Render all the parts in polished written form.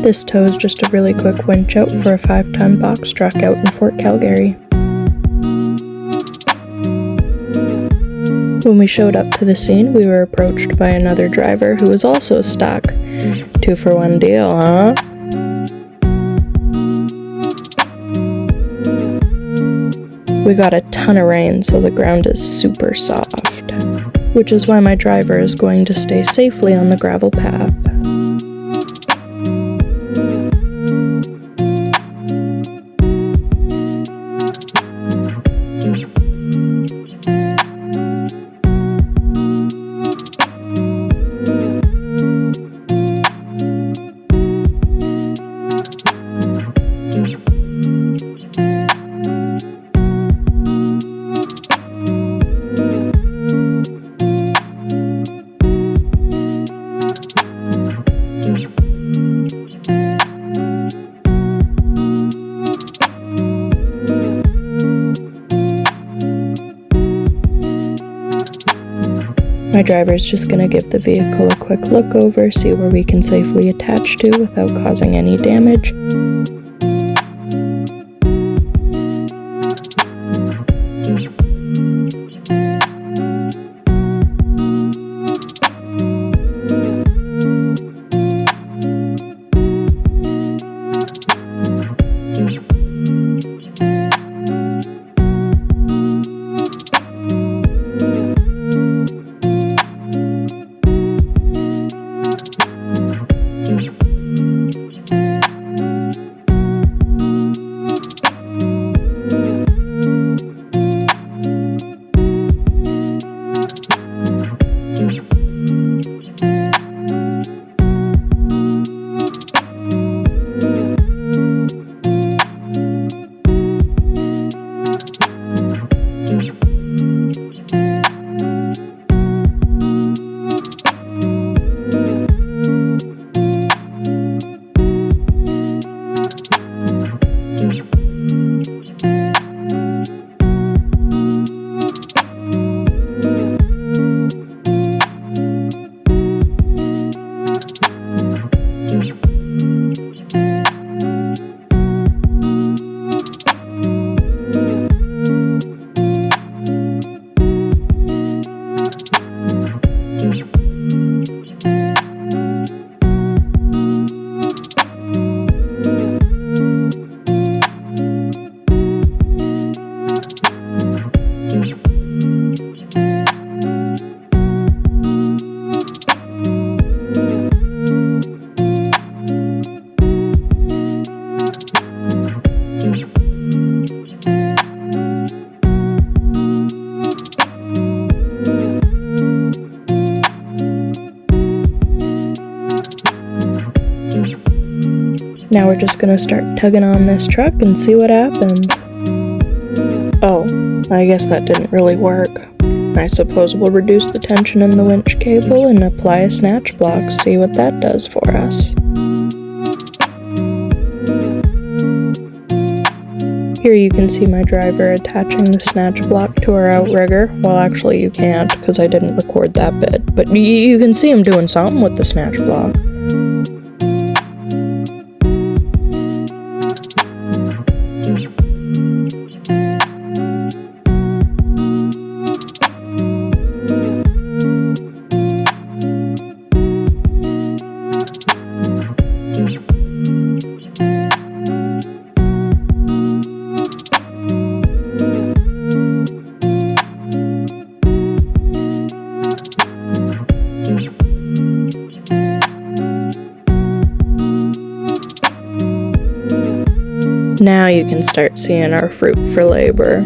This tow is just a really quick winchout for a 5-ton box truck out in Fort Calgary. When we showed up to the scene, we were approached by another driver who was also stuck. 2-for-1 deal, huh? We got a ton of rain, so the ground is super soft, which is why my driver is going to stay safely on the gravel path. My driver's just gonna give the vehicle a quick look over, see where we can safely attach to without causing any damage. Now we're just gonna start tugging on this truck and see what happens. Oh, I guess that didn't really work. I suppose we'll reduce the tension in the winch cable and apply a snatch block, see what that does for us. Here you can see my driver attaching the snatch block to our outrigger. Well, actually you can't, because I didn't record that bit, but you can see him doing something with the snatch block. Now you can start seeing our fruit for labor.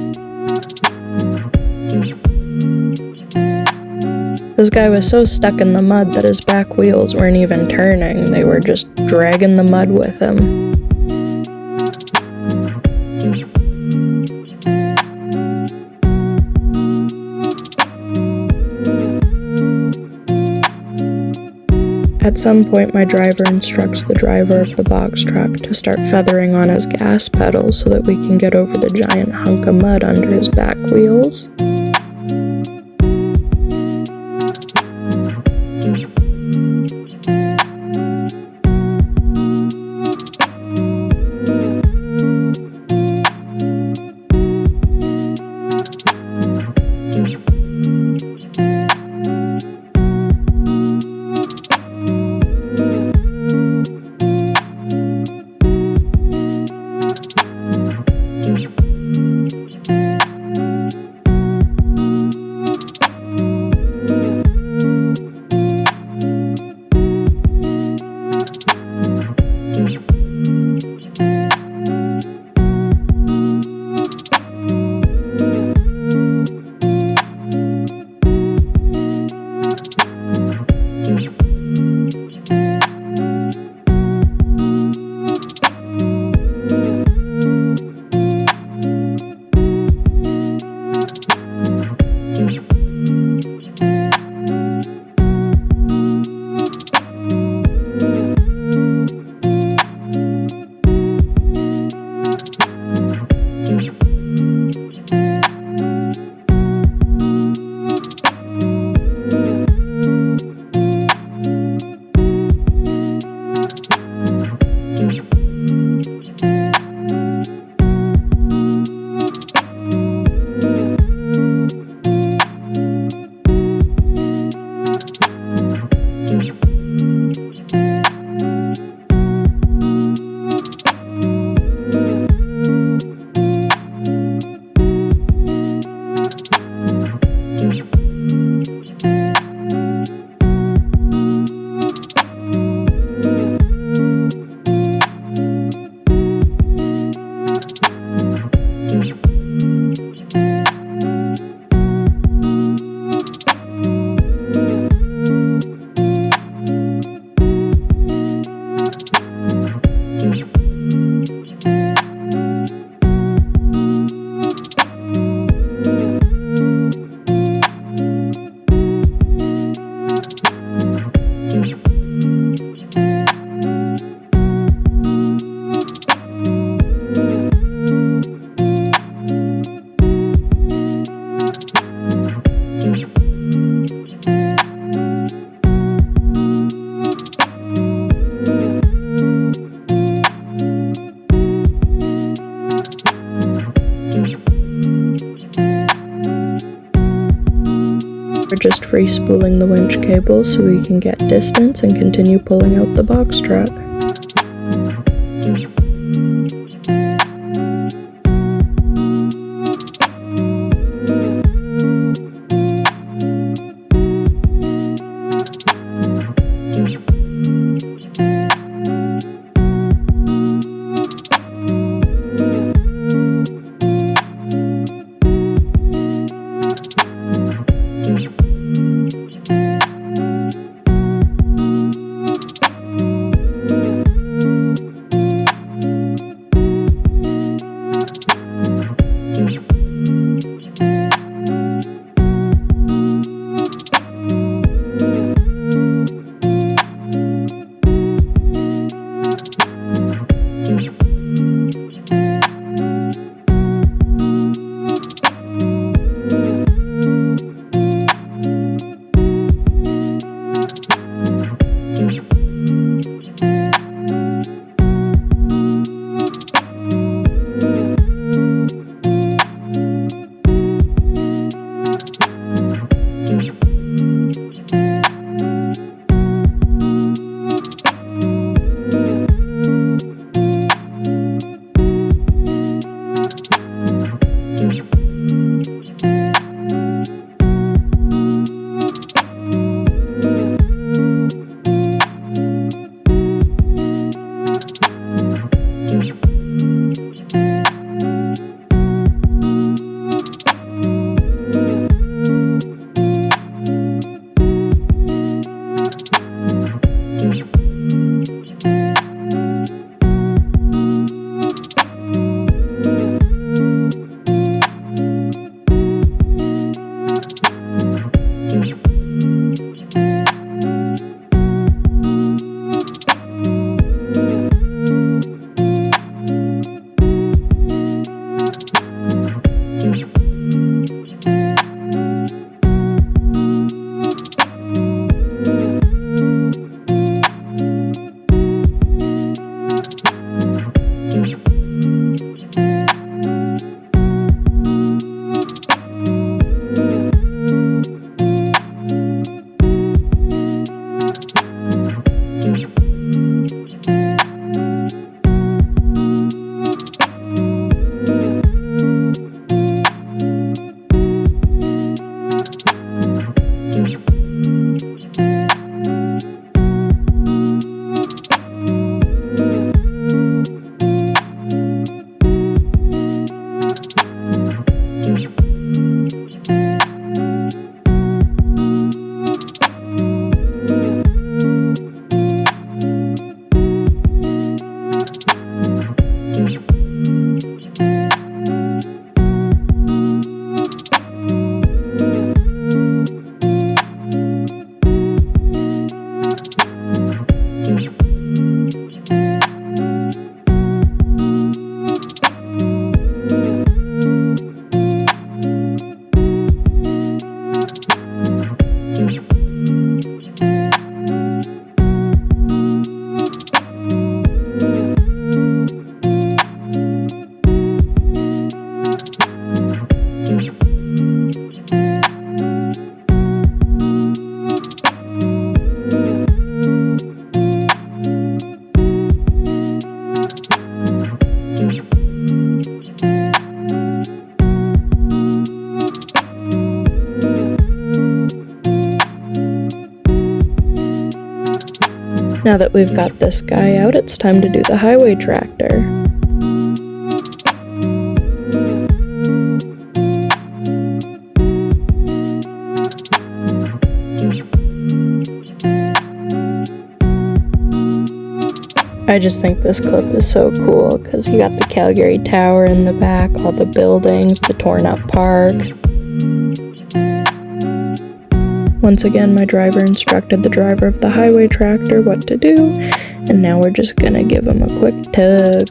This guy was so stuck in the mud that his back wheels weren't even turning, they were just dragging the mud with him. At some point, my driver instructs the driver of the box truck to start feathering on his gas pedal so that we can get over the giant hunk of mud under his back wheels. just free spooling the winch cable so we can get distance and continue pulling out the box truck. Now that we've got this guy out, it's time to do the highway tractor. I just think this clip is so cool because you got the Calgary Tower in the back, all the buildings, the torn up park. Once again, my driver instructed the driver of the highway tractor what to do, and now we're just gonna give him a quick tug.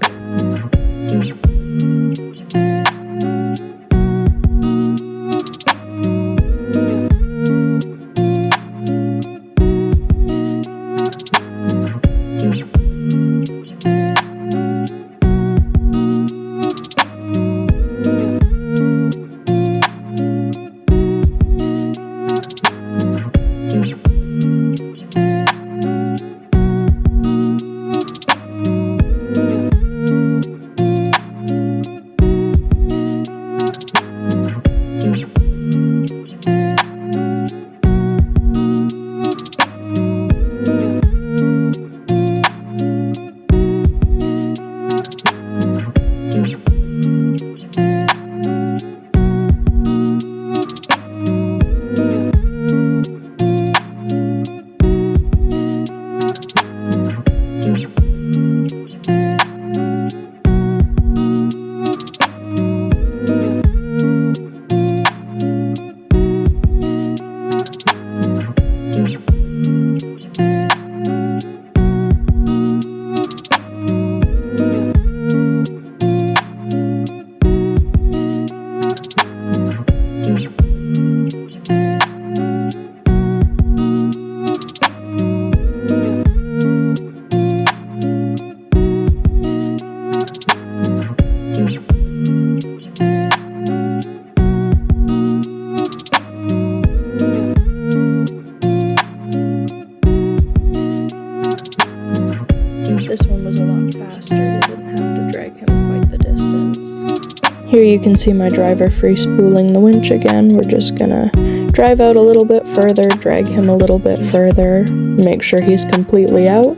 This one was a lot faster, we didn't have to drag him quite the distance. Here you can see my driver free spooling the winch again. We're just gonna drive out a little bit further, drag him a little bit further, make sure he's completely out,